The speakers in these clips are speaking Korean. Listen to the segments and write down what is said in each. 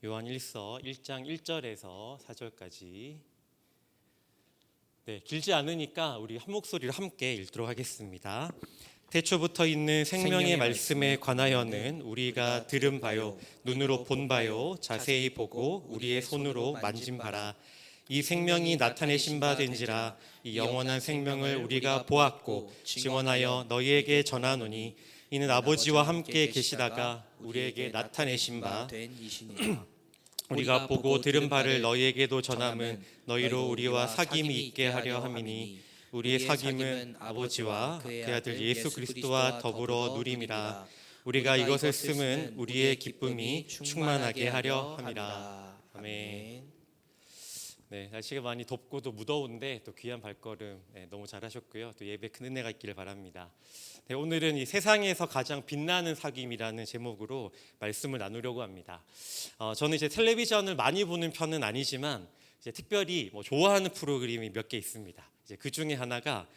요한 1서 1장 1절에서 4절까지. 길지 않으니까 우리 한 목소리로 함께 읽도록 하겠습니다. 태초부터 있는 생명의 말씀에 관하여는 우리가 들은 바요, 눈으로 본 바요, 자세히 보고 우리의 손으로 만진 바라. 이 생명이 나타내신 바 된지라. 이 영원한 생명을 우리가 보았고 증언하여 너희에게 전하노니 이는 아버지와 함께 계시다가 우리에게 나타내신 바 된 이시니라. 우리가 보고 들은 바를 너희에게도 전함은 너희로 우리와 사귐이 있게 하려 함이니 우리의 사귐은 아버지와 그의 아들 예수 그리스도와 더불어 누림이라. 우리가 이것을 쓰면 우리의 기쁨이 충만하게 하려 함이라. 아멘. 날씨가 많이 덥고 또 무더운데 또 귀한 발걸음 너무 잘하셨고요. 또 예배 큰 은혜가 있기를 바랍니다. 오늘은 이 세상에서 가장 빛나는 사귐이라는 제목으로 말씀을 나누려고 합니다. 저는 이제 텔레비전을 많이 보는 편은 아니지만 이제 특별히 좋아하는 프로그램이 몇 개 있습니다. 이제 그 중에 하나가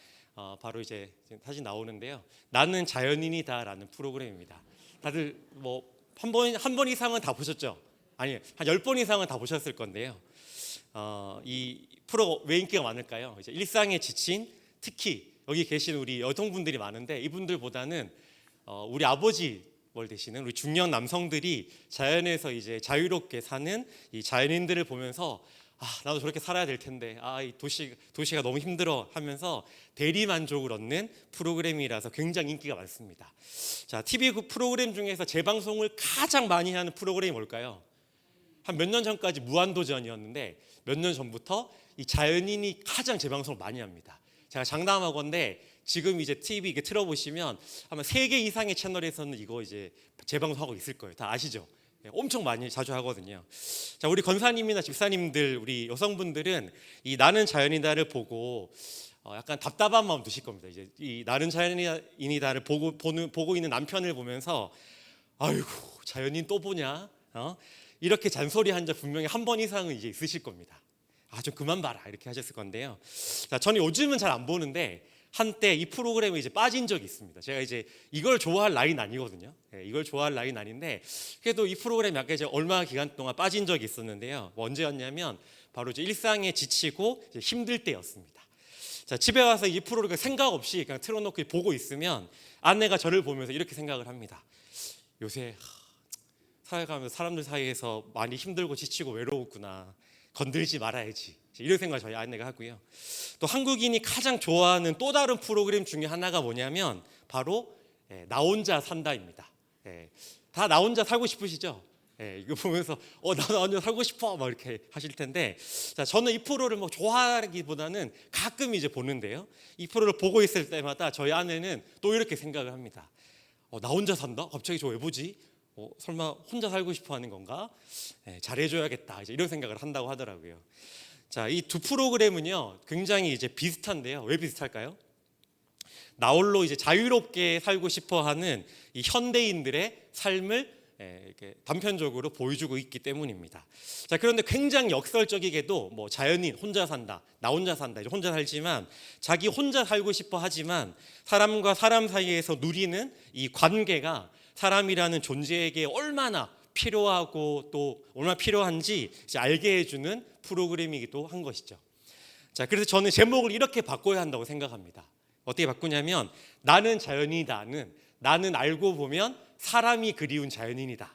바로 이제 사진 나오는데요. 나는 자연인이다라는 프로그램입니다. 다들 한 번 이상은 다 보셨죠? 아니, 한 10번 이상은 다 보셨을 건데요. 이 프로 왜 인기가 많을까요? 이제 일상에 지친 특히 여기 계신 우리 여성분들이 많은데 이분들보다는 우리 아버지 되시는 우리 중년 남성들이 자연에서 이제 자유롭게 사는 이 자연인들을 보면서 나도 저렇게 살아야 될 텐데 이 도시가 너무 힘들어 하면서 대리 만족을 얻는 프로그램이라서 굉장히 인기가 많습니다. 자, TV 프로그램 중에서 재방송을 가장 많이 하는 프로그램이 뭘까요? 한 몇 년 전까지 무한도전이었는데 몇 년 전부터 이 자연인이 가장 재방송을 많이 합니다. 제가 장담하건대 지금 이제 TV 이게 틀어보시면 아마 3개 이상의 채널에서는 이거 이제 재방송하고 있을 거예요. 다 아시죠? 엄청 많이 자주 하거든요. 자, 우리 권사님이나 집사님들, 우리 여성분들은 이 나는 자연이다를 보고 약간 답답한 마음 드실 겁니다. 이제 이 나는 자연인이다를 보고 있는 남편을 보면서 아이고 자연인 또 보냐? 이렇게 잔소리한 적 분명히 한 번 이상은 이제 있으실 겁니다. 좀 그만 봐라 이렇게 하셨을 건데요. 자, 저는 요즘은 잘 안 보는데 한때 이 프로그램에 이제 빠진 적이 있습니다. 제가 이제 이걸 좋아할 나이는 아니거든요. 이걸 좋아할 나이는 아닌데 그래도 이 프로그램 약간 이제 얼마 기간 동안 빠진 적이 있었는데요. 언제였냐면 바로 이제 일상에 지치고 이제 힘들 때였습니다. 자, 집에 와서 이 프로그램 생각 없이 그냥 틀어놓고 보고 있으면 아내가 저를 보면서 이렇게 생각을 합니다. 요새 살아가면서 사람들 사이에서 많이 힘들고 지치고 외로웠구나. 건들지 말아야지. 이런 생각을 저희 아내가 하고요. 또 한국인이 가장 좋아하는 또 다른 프로그램 중에 하나가 뭐냐면 바로 나 혼자 산다입니다. 다 나 혼자 살고 싶으시죠? 이거 보면서 나 혼자 살고 싶어 막 이렇게 하실 텐데, 자, 저는 이 프로를 좋아하기보다는 가끔 이제 보는데요. 이 프로를 보고 있을 때마다 저희 아내는 또 이렇게 생각을 합니다. 나 혼자 산다? 갑자기 저 왜 보지? 설마 혼자 살고 싶어 하는 건가? 잘해줘야겠다. 이제 이런 생각을 한다고 하더라고요. 자, 이 두 프로그램은요, 굉장히 이제 비슷한데요. 왜 비슷할까요? 나홀로 이제 자유롭게 살고 싶어 하는 이 현대인들의 삶을 이렇게 단편적으로 보여주고 있기 때문입니다. 자, 그런데 굉장히 역설적이게도 자연인 혼자 산다, 나 혼자 산다, 이제 혼자 살지만 자기 혼자 살고 싶어 하지만 사람과 사람 사이에서 누리는 이 관계가 사람이라는 존재에게 얼마나 필요하고 또 얼마나 필요한지 이제 알게 해주는 프로그램이기도 한 것이죠. 자, 그래서 저는 제목을 이렇게 바꿔야 한다고 생각합니다. 어떻게 바꾸냐면 나는 자연이다는 나는 알고 보면 사람이 그리운 자연인이다.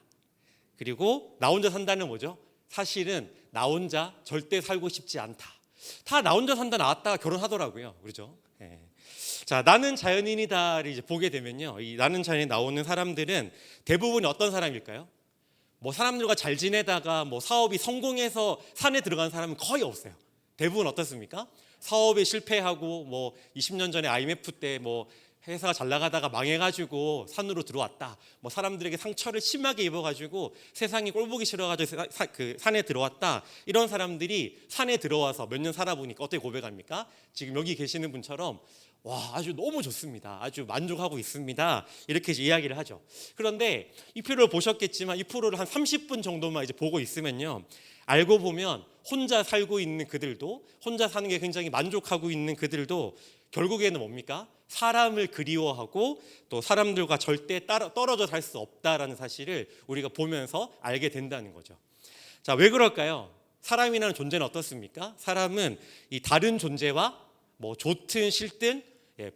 그리고 나 혼자 산다는 뭐죠? 사실은 나 혼자 절대 살고 싶지 않다. 다 나 혼자 산다 나왔다가 결혼하더라고요. 그렇죠? 자, 나는 자연인이다를 이제 보게 되면요, 이 나는 자연인 나오는 사람들은 대부분이 어떤 사람일까요? 사람들과 잘 지내다가 사업이 성공해서 산에 들어간 사람은 거의 없어요. 대부분 어떻습니까? 사업에 실패하고 20년 전에 IMF 때 회사가 잘 나가다가 망해가지고 산으로 들어왔다. 사람들에게 상처를 심하게 입어가지고 세상이 꼴보기 싫어가지고 산에 들어왔다. 이런 사람들이 산에 들어와서 몇 년 살아보니까 어떻게 고백합니까? 지금 여기 계시는 분처럼 아주 너무 좋습니다. 아주 만족하고 있습니다. 이렇게 이제 이야기를 하죠. 그런데 이 프로를 보셨겠지만 이 프로를 한 30분 정도만 이제 보고 있으면요, 알고 보면 혼자 살고 있는 그들도, 혼자 사는 게 굉장히 만족하고 있는 그들도 결국에는 뭡니까? 사람을 그리워하고 또 사람들과 절대 떨어져 살 수 없다라는 사실을 우리가 보면서 알게 된다는 거죠. 자, 왜 그럴까요? 사람이라는 존재는 어떻습니까? 사람은 이 다른 존재와 뭐 좋든 싫든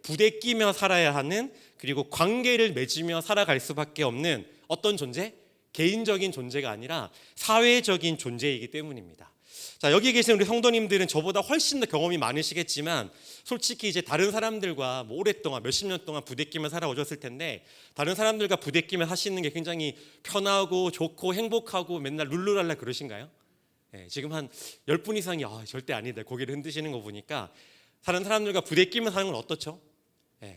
부대끼며 살아야 하는, 그리고 관계를 맺으며 살아갈 수밖에 없는 어떤 존재? 개인적인 존재가 아니라 사회적인 존재이기 때문입니다. 자, 여기 계신 우리 성도님들은 저보다 훨씬 더 경험이 많으시겠지만 솔직히 이제 다른 사람들과 뭐 오랫동안 몇십 년 동안 부대끼며 살아오셨을 텐데, 다른 사람들과 부대끼며 사시는 게 굉장히 편하고 좋고 행복하고 맨날 룰루랄라 그러신가요? 지금 한 10분 이상이 절대 아니다 고개를 흔드시는 거 보니까 다른 사람들과 부대끼며 사는 건 어떻죠?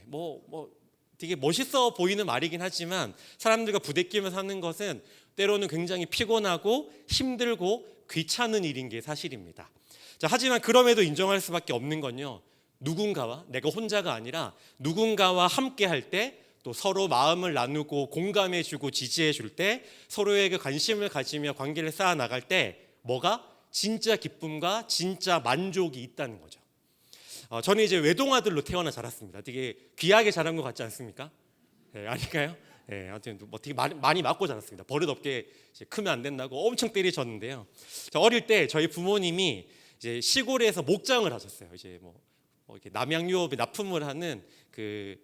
뭐 되게 멋있어 보이는 말이긴 하지만 사람들과 부대끼며 사는 것은 때로는 굉장히 피곤하고 힘들고 귀찮은 일인 게 사실입니다. 자, 하지만 그럼에도 인정할 수밖에 없는 건요, 누군가와, 내가 혼자가 아니라 누군가와 함께 할 때, 또 서로 마음을 나누고 공감해주고 지지해줄 때, 서로에게 관심을 가지며 관계를 쌓아 나갈 때 뭐가? 진짜 기쁨과 진짜 만족이 있다는 거죠. 저는 이제 외동아들로 태어나 자랐습니다. 되게 귀하게 자란 것 같지 않습니까? 아닐까요? 아무튼 뭐 되게 많이 맞고 자랐습니다. 버릇없게 크면 안 된다고 엄청 때리셨는데요. 어릴 때 저희 부모님이 이제 시골에서 목장을 하셨어요. 이제 뭐 이렇게 남양유업에 납품을 하는 그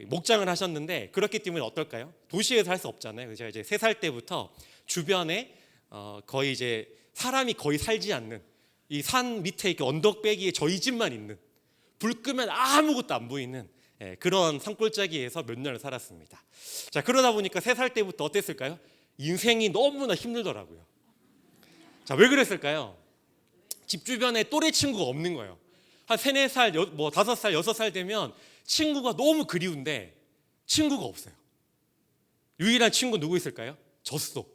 목장을 하셨는데, 그렇기 때문에 어떨까요? 도시에서 할 수 없잖아요. 제가 이제 3살 때부터 주변에 거의 이제 사람이 거의 살지 않는 이 산 밑에 이렇게 언덕배기에 저희 집만 있는, 불 끄면 아무것도 안 보이는 그런 산골짜기에서 몇 년을 살았습니다. 자, 그러다 보니까 3살 때부터 어땠을까요? 인생이 너무나 힘들더라고요. 자, 왜 그랬을까요? 집 주변에 또래 친구가 없는 거예요. 한 3, 4살, 5살, 6살 되면 친구가 너무 그리운데 친구가 없어요. 유일한 친구 누구 있을까요? 젖소.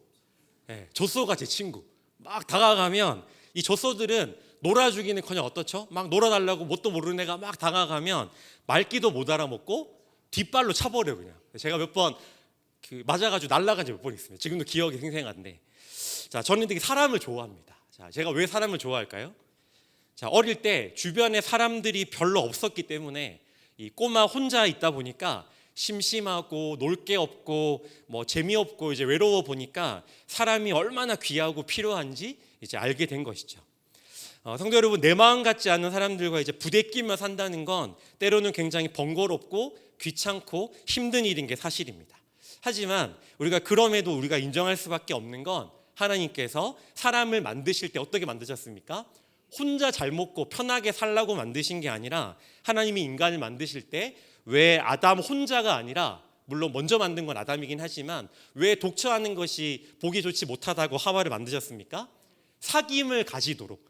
젖소가 제 친구. 막 다가가면 이 젖소들은 놀아주기는커녕 어떻죠? 막 놀아달라고 뭣도 모르는 애가 막 다가가면 말귀도 못 알아먹고 뒷발로 차버려요 그냥. 제가 몇 번 맞아가지고 날아간 지 몇 번 있습니다. 지금도 기억이 생생한데. 자, 저는 되게 사람을 좋아합니다. 자, 제가 왜 사람을 좋아할까요? 자, 어릴 때 주변에 사람들이 별로 없었기 때문에 이 꼬마 혼자 있다 보니까 심심하고 놀 게 없고 뭐 재미없고 이제 외로워 보니까 사람이 얼마나 귀하고 필요한지 이제 알게 된 것이죠. 성도 여러분, 내 마음 같지 않은 사람들과 이제 부대끼며 산다는 건 때로는 굉장히 번거롭고 귀찮고 힘든 일인 게 사실입니다. 하지만 그럼에도 우리가 인정할 수밖에 없는 건, 하나님께서 사람을 만드실 때 어떻게 만드셨습니까? 혼자 잘 먹고 편하게 살라고 만드신 게 아니라, 하나님이 인간을 만드실 때 왜 아담 혼자가 아니라, 물론 먼저 만든 건 아담이긴 하지만 왜 독처하는 것이 보기 좋지 못하다고 하와를 만드셨습니까? 사귐을 가지도록,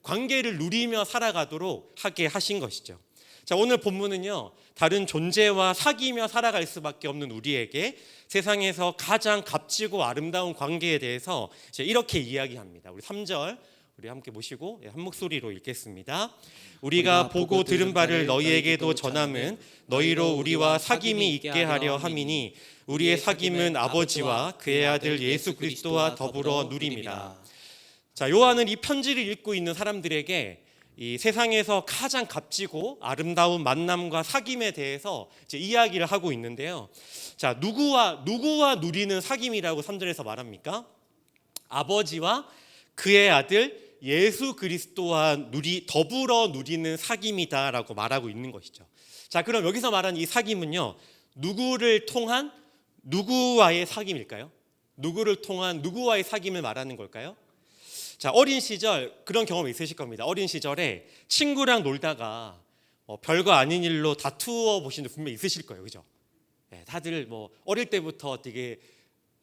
관계를 누리며 살아가도록 하게 하신 것이죠. 자, 오늘 본문은요, 다른 존재와 사귀며 살아갈 수밖에 없는 우리에게 세상에서 가장 값지고 아름다운 관계에 대해서 이렇게 이야기합니다. 우리 3절 우리 함께 모시고 한 목소리로 읽겠습니다. 우리가 보고 들은 바를 너희에게도 전함은 너희로 우리와 사귐이 있게 하려 함이니 우리의 사귐은 아버지와 그의 아들 예수 그리스도와 더불어 누림이라. 자, 요한은 이 편지를 읽고 있는 사람들에게 이 세상에서 가장 값지고 아름다운 만남과 사귐에 대해서 이제 이야기를 하고 있는데요. 자, 누구와 누리는 사귐이라고 3절에서 말합니까? 아버지와 그의 아들 예수 그리스도와 더불어 누리는 사귐이다라고 말하고 있는 것이죠. 자, 그럼 여기서 말하는 이 사귐은요, 누구를 통한 누구와의 사귐일까요? 누구를 통한 누구와의 사귐을 말하는 걸까요? 자, 어린 시절 그런 경험 있으실 겁니다. 어린 시절에 친구랑 놀다가 별거 아닌 일로 다투어 보신 적 분명히 있으실 거예요, 그죠? 다들 뭐 어릴 때부터 되게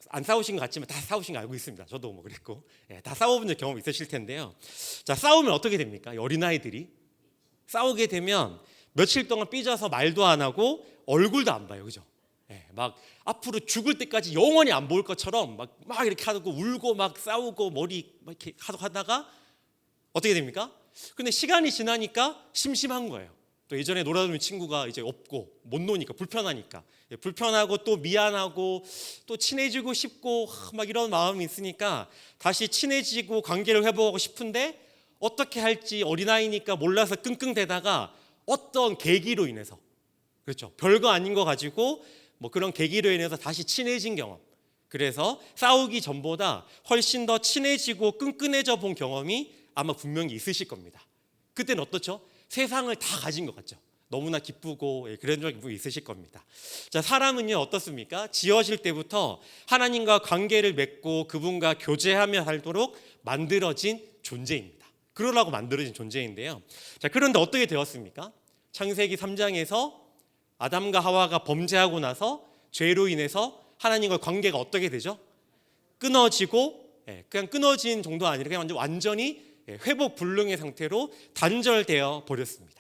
안 싸우신 것 같지만 다 싸우신 거 알고 있습니다. 저도 뭐 그랬고, 다 싸워본 경험 있으실 텐데요. 자, 싸우면 어떻게 됩니까? 어린아이들이 싸우게 되면 며칠 동안 삐져서 말도 안 하고 얼굴도 안 봐요, 그죠? 막 앞으로 죽을 때까지 영원히 안 볼 것처럼 막 이렇게 하고 울고 막 싸우고 머리 막 이렇게 하다가 어떻게 됩니까? 근데 시간이 지나니까 심심한 거예요. 또 예전에 놀아주는 친구가 이제 없고 못 노니까 불편하니까, 불편하고 또 미안하고 또 친해지고 싶고 막 이런 마음이 있으니까 다시 친해지고 관계를 회복하고 싶은데 어떻게 할지 어린아이니까 몰라서 끙끙대다가 어떤 계기로 인해서, 그렇죠, 별거 아닌 거 가지고 뭐 그런 계기로 인해서 다시 친해진 경험, 그래서 싸우기 전보다 훨씬 더 친해지고 끈끈해져 본 경험이 아마 분명히 있으실 겁니다. 그때는 어떻죠? 세상을 다 가진 것 같죠. 너무나 기쁘고 그런 적이 있으실 겁니다. 자, 사람은요 어떻습니까? 지어질 때부터 하나님과 관계를 맺고 그분과 교제하며 살도록 만들어진 존재입니다. 그러라고 만들어진 존재인데요. 자, 그런데 어떻게 되었습니까? 창세기 3장에서 아담과 하와가 범죄하고 나서 죄로 인해서 하나님과 관계가 어떻게 되죠? 끊어지고, 그냥 끊어진 정도 아니라 그냥 완전히 회복 불능의 상태로 단절되어 버렸습니다.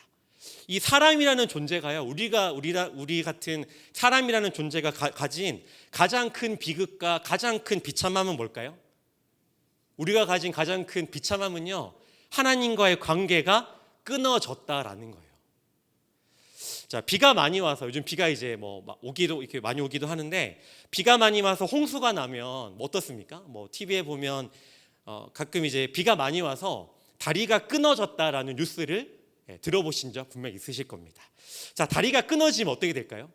이 사람이라는 존재가요, 우리 같은 사람이라는 존재가 가진 가장 큰 비극과 가장 큰 비참함은 뭘까요? 우리가 가진 가장 큰 비참함은요, 하나님과의 관계가 끊어졌다라는 거예요. 자, 비가 많이 와서 요즘 비가 이제 오기도 이렇게 많이 오기도 하는데, 비가 많이 와서 홍수가 나면 어떻습니까? TV에 보면 가끔 이제 비가 많이 와서 다리가 끊어졌다라는 뉴스를 들어보신 적 분명 있으실 겁니다. 자, 다리가 끊어지면 어떻게 될까요?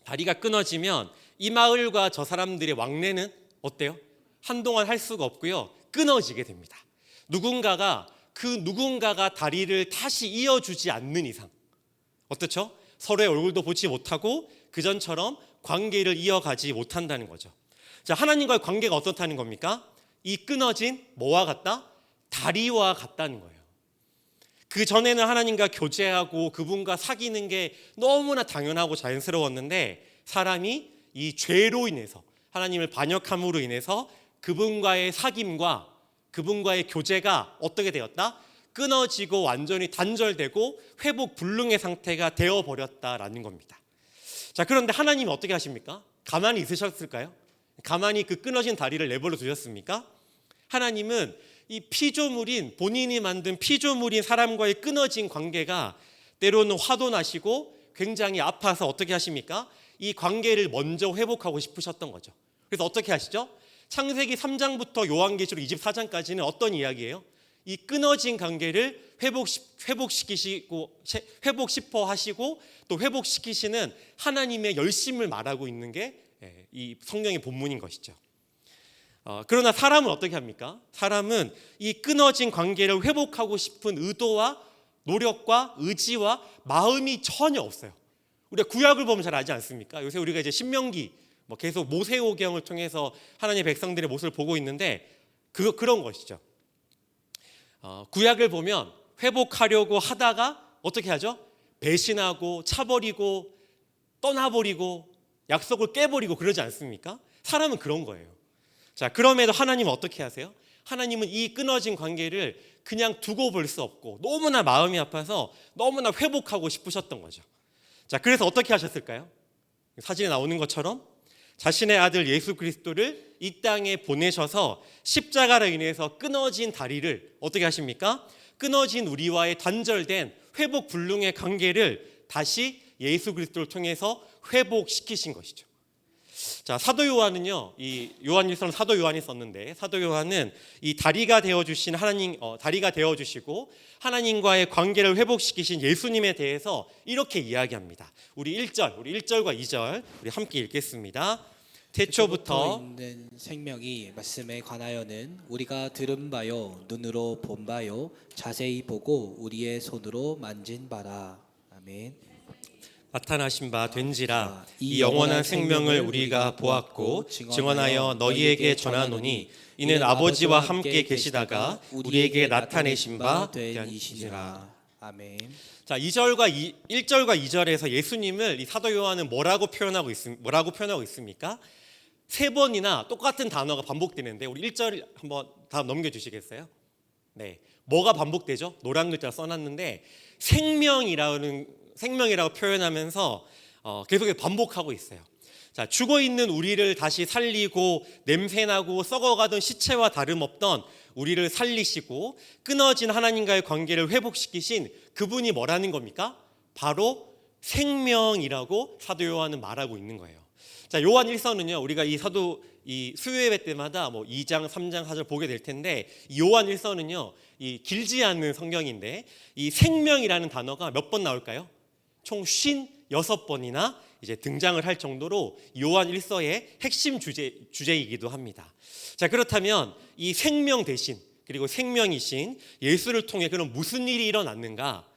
다리가 끊어지면 이 마을과 저 사람들의 왕래는 어때요? 한동안 할 수가 없고요, 끊어지게 됩니다. 누군가가 다리를 다시 이어주지 않는 이상 어떻죠? 서로의 얼굴도 보지 못하고 그전처럼 관계를 이어가지 못한다는 거죠. 자, 하나님과의 관계가 어떻다는 겁니까? 이 끊어진 뭐와 같다? 다리와 같다는 거예요. 그 전에는 하나님과 교제하고 그분과 사귀는 게 너무나 당연하고 자연스러웠는데, 사람이 이 죄로 인해서, 하나님을 반역함으로 인해서 그분과의 사귐과 그분과의 교제가 어떻게 되었다? 끊어지고 완전히 단절되고 회복 불능의 상태가 되어버렸다라는 겁니다. 자, 그런데 하나님이 어떻게 하십니까? 가만히 있으셨을까요? 가만히 그 끊어진 다리를 내버려 두셨습니까? 하나님은 이 본인이 만든 피조물인 사람과의 끊어진 관계가 때로는 화도 나시고 굉장히 아파서 어떻게 하십니까? 이 관계를 먼저 회복하고 싶으셨던 거죠. 그래서 어떻게 하시죠? 창세기 3장부터 요한계시록 24장까지는 어떤 이야기예요? 이 끊어진 관계를 회복 싶어 하시고 또 회복시키시는 하나님의 열심을 말하고 있는 게 이 성경의 본문인 것이죠. 그러나 사람은 어떻게 합니까? 사람은 이 끊어진 관계를 회복하고 싶은 의도와 노력과 의지와 마음이 전혀 없어요. 우리가 구약을 보면 잘 알지 않습니까? 요새 우리가 이제 신명기 계속 모세오경을 통해서 하나님의 백성들의 모습을 보고 있는데 그런 것이죠. 구약을 보면 회복하려고 하다가 어떻게 하죠? 배신하고 차버리고 떠나버리고 약속을 깨버리고 그러지 않습니까? 사람은 그런 거예요. 자, 그럼에도 하나님은 어떻게 하세요? 하나님은 이 끊어진 관계를 그냥 두고 볼 수 없고 너무나 마음이 아파서 너무나 회복하고 싶으셨던 거죠. 자, 그래서 어떻게 하셨을까요? 사진에 나오는 것처럼 자신의 아들 예수 그리스도를 이 땅에 보내셔서 십자가로 인해서 끊어진 다리를 어떻게 하십니까? 끊어진 우리와의 단절된 회복 불능의 관계를 다시 예수 그리스도를 통해서 회복시키신 것이죠. 자, 사도 요한은요, 이 요한일서는 사도 요한이 썼는데, 사도 요한은 이 다리가 되어 주신 다리가 되어 주시고 하나님과의 관계를 회복시키신 예수님에 대해서 이렇게 이야기합니다. 우리 1절과 2절 우리 함께 읽겠습니다. 태초부터 있는 생명이 말씀에 관하여는 우리가 들은 바요 눈으로 본 바요 자세히 보고 우리의 손으로 만진 바라. 아멘. 나타나신 바 된지라 이 영원한 생명을 우리가 보았고 증언하여 너희에게 전하노니 이는 아버지와 함께 계시다가 우리에게 나타내신 바 되니라. 아멘. 자, 1절과 2절에서 예수님을 이 사도 요한은 뭐라고 표현하고 있습니까? 세 번이나 똑같은 단어가 반복되는데 우리 1절 한번 다음 넘겨주시겠어요? 네, 뭐가 반복되죠? 노란 글자 써놨는데 생명이라고 표현하면서 계속 반복하고 있어요. 자, 죽어있는 우리를 다시 살리고 냄새나고 썩어가던 시체와 다름없던 우리를 살리시고 끊어진 하나님과의 관계를 회복시키신 그분이 뭐라는 겁니까? 바로 생명이라고 사도 요한은 말하고 있는 거예요. 자, 요한 1서는요, 우리가 이 수요예배 때마다 2장, 3장, 4절 보게 될 텐데, 이 요한 1서는요, 이 길지 않은 성경인데 이 생명이라는 단어가 몇 번 나올까요? 총 56번이나 이제 등장을 할 정도로 요한 1서의 핵심 주제이기도 합니다. 자, 그렇다면 이 생명 대신 그리고 생명이신 예수를 통해 그럼 무슨 일이 일어났는가?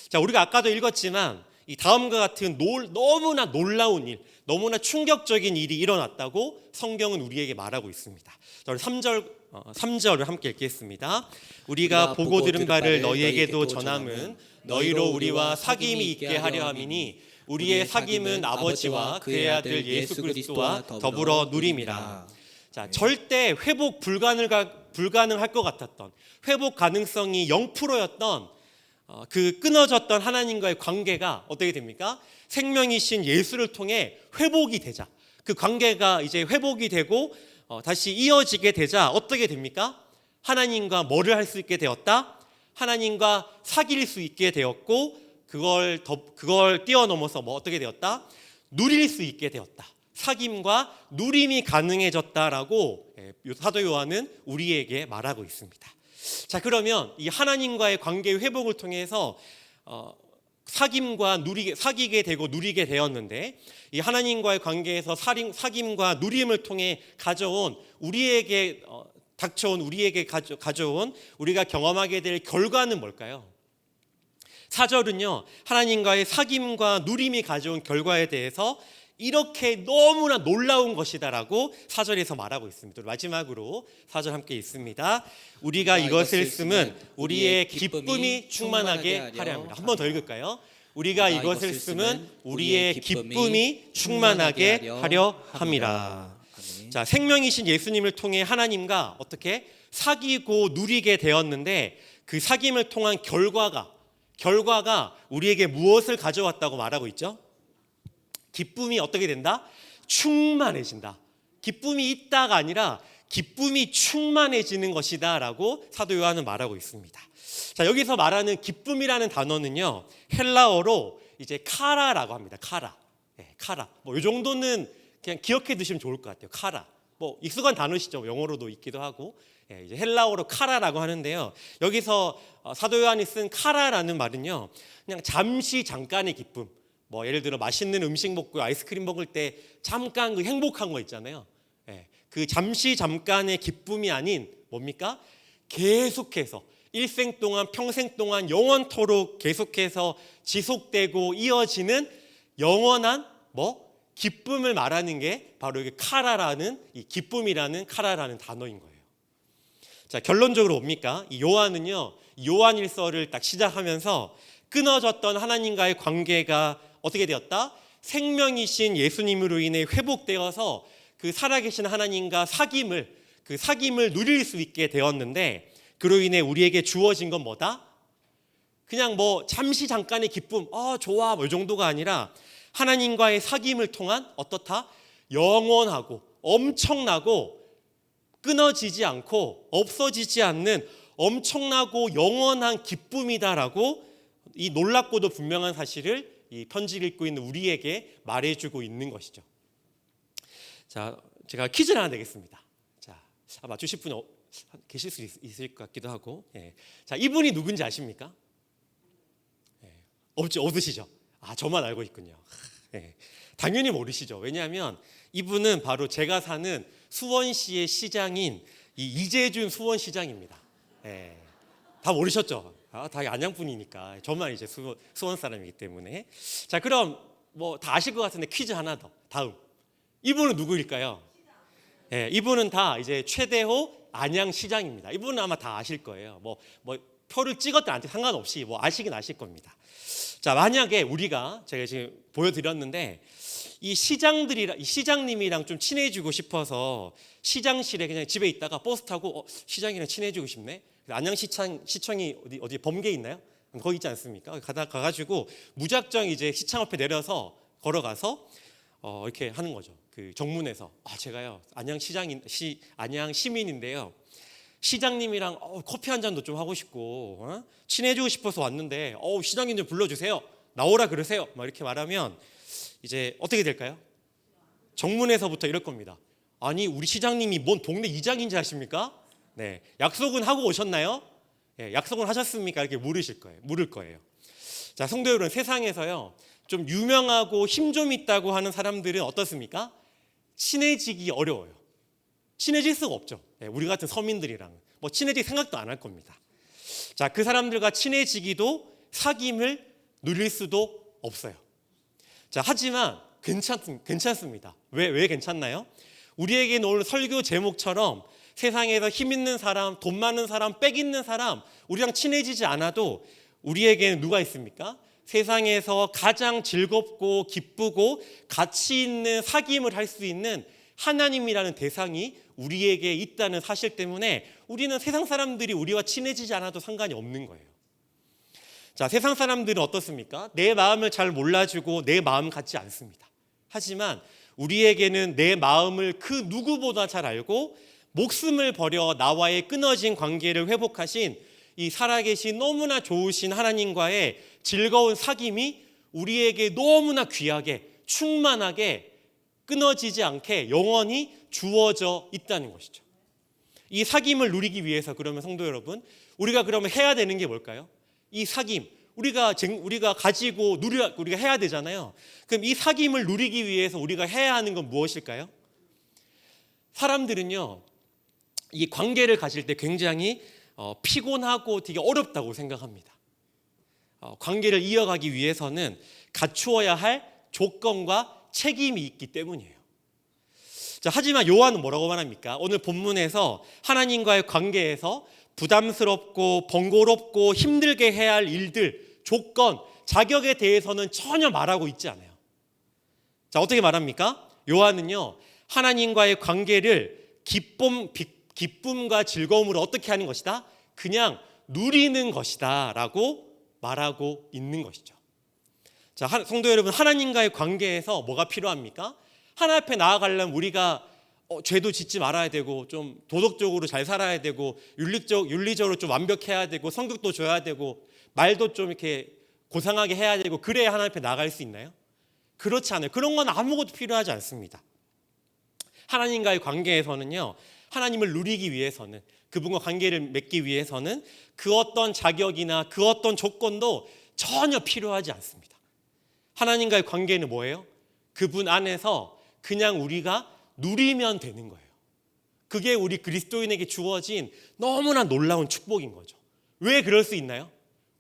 자, 우리가 아까도 읽었지만 이 다음과 같은 너무나 놀라운 일, 너무나 충격적인 일이 일어났다고 성경은 우리에게 말하고 있습니다. 자, 우리 3절을 함께 읽겠습니다. 우리가 보고 들은 바를 너희에게도 전함은 너희로 우리와 사귐이 있게 하려 함이니 우리의 사귐은 아버지와 그의 아들 예수 그리스도와 더불어 누림이라. 자, 절대 회복 불가능할 것 같았던, 회복 가능성이 0%였던 그 끊어졌던 하나님과의 관계가 어떻게 됩니까? 생명이신 예수를 통해 회복이 되자, 그 관계가 이제 회복이 되고 다시 이어지게 되자 어떻게 됩니까? 하나님과 뭐를 할 수 있게 되었다? 하나님과 사귈 수 있게 되었고 그걸 뛰어넘어서 뭐 어떻게 되었다? 누릴 수 있게 되었다. 사귐과 누림이 가능해졌다라고 사도 요한은 우리에게 말하고 있습니다. 자, 그러면 이 하나님과의 관계의 회복을 통해서 사귀게 되고 누리게 되었는데, 이 하나님과의 관계에서 사귐과 누림을 통해 가져온 우리에게 가져온 우리가 경험하게 될 결과는 뭘까요? 4절은요, 하나님과의 사귐과 누림이 가져온 결과에 대해서 이렇게 너무나 놀라운 것이다라고 4절에서 말하고 있습니다. 마지막으로 4절 함께 읽습니다. 우리가 이것을 쓰면 우리의 기쁨이 충만하게 하려 합니다. 한 번 더 읽을까요? 우리가 이것을 쓰면 우리의 기쁨이 충만하게 하려 함이라. 자, 생명이신 예수님을 통해 하나님과 어떻게 사귀고 누리게 되었는데, 그 사귐을 통한 결과가 우리에게 무엇을 가져왔다고 말하고 있죠? 기쁨이 어떻게 된다? 충만해진다. 기쁨이 있다가 아니라 기쁨이 충만해지는 것이다 라고 사도 요한은 말하고 있습니다. 자, 여기서 말하는 기쁨이라는 단어는요, 헬라어로 이제 카라라고 합니다. 카라. 카라. 이 정도는 그냥 기억해 두시면 좋을 것 같아요. 카라. 익숙한 단어시죠. 영어로도 있기도 하고. 이제 헬라어로 카라라고 하는데요. 여기서 사도 요한이 쓴 카라라는 말은요, 그냥 잠깐의 기쁨. 예를 들어 맛있는 음식 먹고 아이스크림 먹을 때 잠깐 그 행복한 거 있잖아요. 그 잠깐의 기쁨이 아닌 뭡니까? 계속해서 일생 동안 평생 동안 영원토록 계속해서 지속되고 이어지는 영원한 기쁨을 말하는 게 바로 이게 카라라는, 이 기쁨이라는 카라라는 단어인 거예요. 자, 결론적으로 뭡니까? 이 요한은요, 요한일서를 딱 시작하면서 끊어졌던 하나님과의 관계가 어떻게 되었다? 생명이신 예수님으로 인해 회복되어서 그 살아계신 하나님과 사귐을 누릴 수 있게 되었는데, 그로 인해 우리에게 주어진 건 뭐다? 그냥 잠깐의 기쁨, 좋아, 이 정도가 아니라 하나님과의 사귐을 통한 어떻다? 영원하고 엄청나고 끊어지지 않고 없어지지 않는 엄청나고 영원한 기쁨이다라고 이 놀랍고도 분명한 사실을 이 편지를 읽고 있는 우리에게 말해주고 있는 것이죠. 자, 제가 퀴즈를 하나 내겠습니다. 자, 맞추실 분이 계실 수 있을 것 같기도 하고. 자, 이분이 누군지 아십니까? 없으시죠? 저만 알고 있군요. 당연히 모르시죠. 왜냐하면 이분은 바로 제가 사는 수원시의 시장인 이재준 수원시장입니다. 다 모르셨죠? 다 안양분이니까. 저만 이제 수원 사람이기 때문에. 자, 그럼 다 아실 것 같은데 퀴즈 하나 더. 다음. 이분은 누구일까요? 이분은 다 이제 최대호 안양시장입니다. 이분은 아마 다 아실 거예요. 표를 찍었든 안 찍었든 상관없이 아시긴 아실 겁니다. 자, 만약에 제가 지금 보여드렸는데 이 시장님이랑 좀 친해지고 싶어서 시장실에 그냥 집에 있다가 버스 타고 시장이랑 친해지고 싶네. 안양시청이 어디 범계에 있나요? 거기 있지 않습니까? 가가지고 무작정 이제 시청 앞에 내려서 걸어가서 이렇게 하는 거죠. 그 정문에서 제가요 안양 시민인데요. 시장님이랑 커피 한 잔도 좀 하고 싶고 친해지고 싶어서 왔는데 시장님 좀 불러주세요. 나오라 그러세요. 이렇게 말하면 이제 어떻게 될까요? 정문에서부터 이럴 겁니다. 아니, 우리 시장님이 뭔 동네 이장인지 아십니까? 네, 약속은 하고 오셨나요? 약속은 하셨습니까? 이렇게 물을 거예요. 자, 성도 여러분, 세상에서요 좀 유명하고 힘 좀 있다고 하는 사람들은 어떻습니까? 친해지기 어려워요. 친해질 수가 없죠. 우리 같은 서민들이랑 뭐 친해질 생각도 안 할 겁니다. 자, 그 사람들과 친해지기도 사귐을 누릴 수도 없어요. 자, 하지만 괜찮습니다. 왜 괜찮나요? 우리에게는 오늘 설교 제목처럼 세상에서 힘 있는 사람, 돈 많은 사람, 빽 있는 사람, 우리랑 친해지지 않아도 우리에게는 누가 있습니까? 세상에서 가장 즐겁고 기쁘고 가치 있는 사귐을 할 수 있는 하나님이라는 대상이 우리에게 있다는 사실 때문에 우리는 세상 사람들이 우리와 친해지지 않아도 상관이 없는 거예요. 자, 세상 사람들은 어떻습니까? 내 마음을 잘 몰라주고 내 마음 같지 않습니다. 하지만 우리에게는 내 마음을 그 누구보다 잘 알고 목숨을 버려 나와의 끊어진 관계를 회복하신 이 살아계신 너무나 좋으신 하나님과의 즐거운 사귐이 우리에게 너무나 귀하게 충만하게 끊어지지 않게 영원히 주어져 있다는 것이죠. 이 사귐을 누리기 위해서 그러면 성도 여러분, 우리가 그러면 해야 되는 게 뭘까요? 이 사귐 우리가 가지고 우리가 해야 되잖아요. 그럼 이 사귐을 누리기 위해서 우리가 해야 하는 건 무엇일까요? 사람들은요, 이 관계를 가질 때 굉장히 피곤하고 되게 어렵다고 생각합니다. 관계를 이어가기 위해서는 갖추어야 할 조건과 책임이 있기 때문이에요. 자, 하지만 요한은 뭐라고 말합니까? 오늘 본문에서 하나님과의 관계에서 부담스럽고 번거롭고 힘들게 해야 할 일들, 조건, 자격에 대해서는 전혀 말하고 있지 않아요. 자, 어떻게 말합니까? 요한은요, 하나님과의 관계를 기쁨과 즐거움으로 어떻게 하는 것이다? 그냥 누리는 것이다 라고 말하고 있는 것이죠. 자, 성도 여러분, 하나님과의 관계에서 뭐가 필요합니까? 하나님 앞에 나아가려면 우리가 죄도 짓지 말아야 되고 좀 도덕적으로 잘 살아야 되고 윤리적으로 좀 완벽해야 되고 성격도 줘야 되고 말도 좀 이렇게 고상하게 해야 되고 그래야 하나님 앞에 나아갈 수 있나요? 그렇지 않아요. 그런 건 아무것도 필요하지 않습니다. 하나님과의 관계에서는요, 하나님을 누리기 위해서는, 그분과 관계를 맺기 위해서는 그 어떤 자격이나 그 어떤 조건도 전혀 필요하지 않습니다. 하나님과의 관계는 뭐예요? 그분 안에서 그냥 우리가 누리면 되는 거예요. 그게 우리 그리스도인에게 주어진 너무나 놀라운 축복인 거죠. 왜 그럴 수 있나요?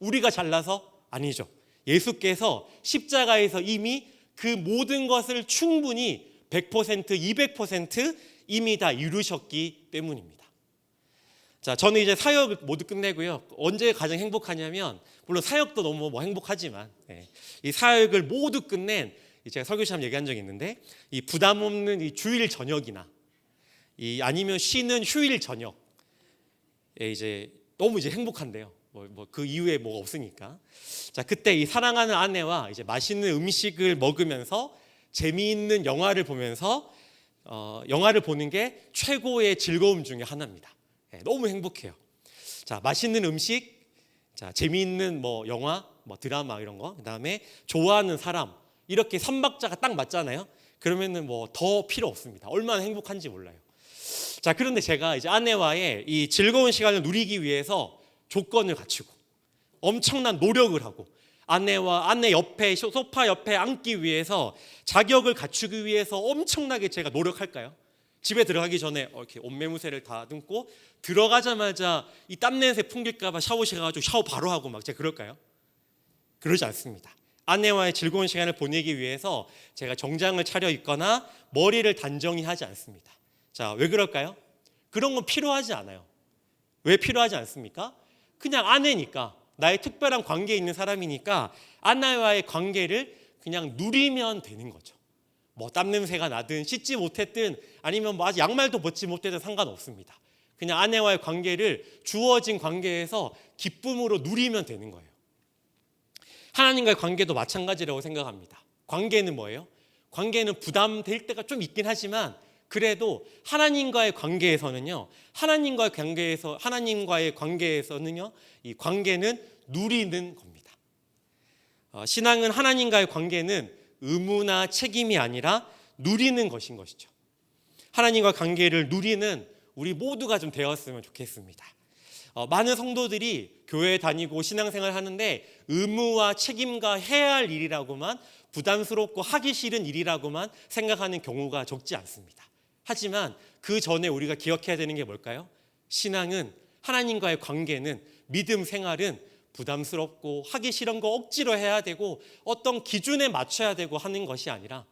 우리가 잘나서? 아니죠. 예수께서 십자가에서 이미 그 모든 것을 충분히 100%, 200% 이미 다 이루셨기 때문입니다. 자, 저는 이제 사역을 모두 끝내고요. 언제 가장 행복하냐면, 물론 사역도 너무 행복하지만, 이 사역을 모두 끝낸, 제가 설교 시간 얘기한 적이 있는데, 이 부담 없는 이 주일 저녁이나, 아니면 쉬는 휴일 저녁, 이제 너무 이제 행복한데요. 그 이후에 뭐가 없으니까. 자, 그때 이 사랑하는 아내와 이제 맛있는 음식을 먹으면서 재미있는 영화를 보면서 영화를 보는 게 최고의 즐거움 중에 하나입니다. 너무 행복해요. 자, 맛있는 음식, 자, 재미있는 영화, 드라마 이런 거, 그다음에 좋아하는 사람, 이렇게 3박자가 딱 맞잖아요. 그러면은 더 필요 없습니다. 얼마나 행복한지 몰라요. 자, 그런데 제가 이제 아내와의 이 즐거운 시간을 누리기 위해서 조건을 갖추고 엄청난 노력을 하고 아내와 아내 옆에 소파 옆에 앉기 위해서 자격을 갖추기 위해서 엄청나게 제가 노력할까요? 집에 들어가기 전에 이렇게 옷매무새를 다듬고 들어가자마자 이 땀냄새 풍길까 봐 샤워실 가가지고 샤워 바로 하고 막 제가 그럴까요? 그러지 않습니다. 아내와의 즐거운 시간을 보내기 위해서 제가 정장을 차려입거나 머리를 단정히 하지 않습니다. 자, 왜 그럴까요? 그런 건 필요하지 않아요. 왜 필요하지 않습니까? 그냥 아내니까, 나의 특별한 관계에 있는 사람이니까 아내와의 관계를 그냥 누리면 되는 거죠. 땀냄새가 나든 씻지 못했든 아니면 아직 양말도 벗지 못해도 상관없습니다. 그냥 아내와의 관계를 주어진 관계에서 기쁨으로 누리면 되는 거예요. 하나님과의 관계도 마찬가지라고 생각합니다. 관계는 뭐예요? 관계는 부담될 때가 좀 있긴 하지만 그래도 하나님과의 관계에서는요, 이 관계는 누리는 겁니다. 신앙은 하나님과의 관계는 의무나 책임이 아니라 누리는 것인 것이죠. 하나님과 관계를 누리는 우리 모두가 좀 되었으면 좋겠습니다. 많은 성도들이 교회에 다니고 신앙생활 하는데 의무와 책임과 해야 할 일이라고만, 부담스럽고 하기 싫은 일이라고만 생각하는 경우가 적지 않습니다. 하지만 그 전에 우리가 기억해야 되는 게 뭘까요? 신앙은, 하나님과의 관계는, 믿음 생활은 부담스럽고 하기 싫은 거 억지로 해야 되고 어떤 기준에 맞춰야 되고 하는 것이 아니라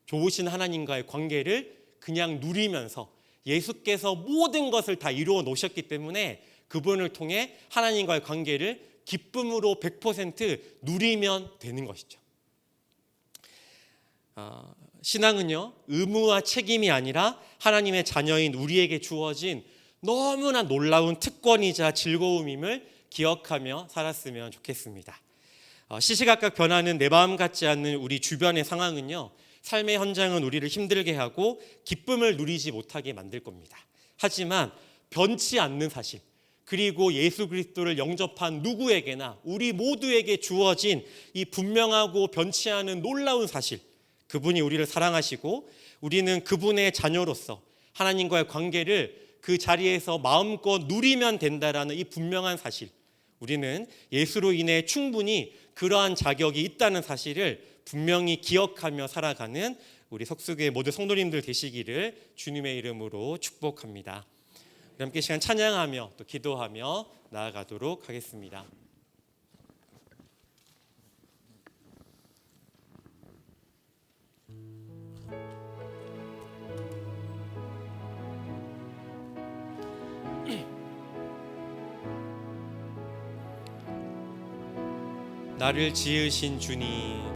좋으신 하나님과의 관계를 그냥 누리면서 예수께서 모든 것을 다 이루어 놓으셨기 때문에 그분을 통해 하나님과의 관계를 기쁨으로 100% 누리면 되는 것이죠. 신앙은요, 의무와 책임이 아니라 하나님의 자녀인 우리에게 주어진 너무나 놀라운 특권이자 즐거움임을 기억하며 살았으면 좋겠습니다. 시시각각 변하는 내 마음 같지 않는 우리 주변의 상황은요, 삶의 현장은 우리를 힘들게 하고 기쁨을 누리지 못하게 만들 겁니다. 하지만 변치 않는 사실, 그리고 예수 그리스도를 영접한 누구에게나 우리 모두에게 주어진 이 분명하고 변치 않은 놀라운 사실, 그분이 우리를 사랑하시고 우리는 그분의 자녀로서 하나님과의 관계를 그 자리에서 마음껏 누리면 된다라는 이 분명한 사실, 우리는 예수로 인해 충분히 그러한 자격이 있다는 사실을 분명히 기억하며 살아가는 우리 석수교회 모두 성도님들 되시기를 주님의 이름으로 축복합니다. 함께 시간 찬양하며 또 기도하며 나아가도록 하겠습니다. 나를 지으신 주님,